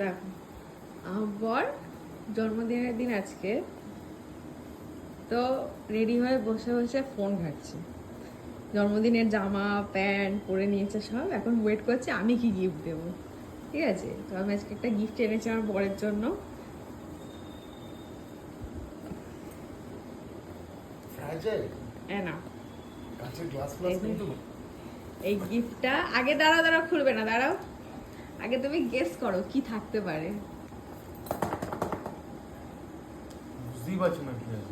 দেখো আমার বর জন্মদিনের দিন আজকে, তো রেডি হয়ে বসে বসে ফোন ঘাটছে। জন্মদিনের জামা প্যান্ট পরে নিয়েছে সব, এখন ওয়েট করছে আমি কি গিফট দেবো। ঠিক আছে, তো আমি আজকে একটা গিফট এনেছি আমার বরের জন্য। না, এই গিফটটা আগে দাঁড়াও খুলবে না, দাঁড়াও আগে তুমি গেস করো কি থাকতে পারে।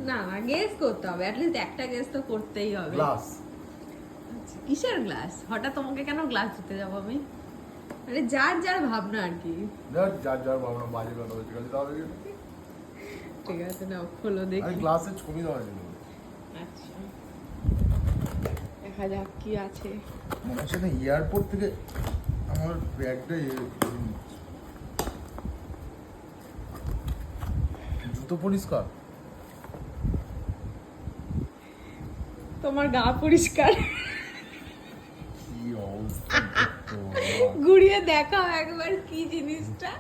না না, গেস করতে হবে, অ্যাটলিস্ট একটা গেস তো করতেই হবে। গ্লাস। কিসের গ্লাস? হঠাৎ তোমাকে কেন গ্লাস দিতে যাবো আমি? মানে যার যার ভাবনা আর কি। যার যার ভাবনা, বাজে কথা বলছি, তাহলে ঠিক আছে, নাও খোলো দেখি। আরে গ্লাসের ছবি দেওয়া ছিল। আচ্ছা, দেখা যাক কি আছে। মনে হচ্ছে না এয়ারপোর্ট থেকে আমার ব্যাগটা জুতো পরিষ্কার। তোমার গা পরিষ্কার। কি অবস্থা ঘুরিয়ে দেখাও একবার কি জিনিসটা।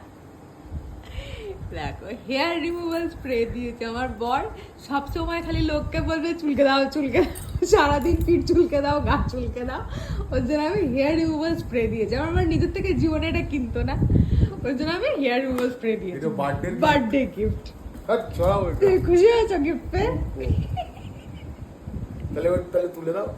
দেখো, হেয়ার রিমুভাল স্প্রে দিয়েছে আমার বর। সব সময় খালি লোককে বলবে চুলকে দাও চুলকে দাও, সারাদিন পিঠ চুলকে দাও, গা চুলকে দাও। ওর জন্য আমি হেয়ার রিমুভাল স্প্রে দিয়েছি। আমার নিজের থেকে জীবনে এটা কিনতো না, ওর জন্য আমি হেয়ার রিমুভাল স্প্রে দিয়েছি। এটা বার্থডে গিফট। আচ্ছা, তুমি খুশি হয়েছো গিফট পেয়ে? তাহলে তুলে দাও।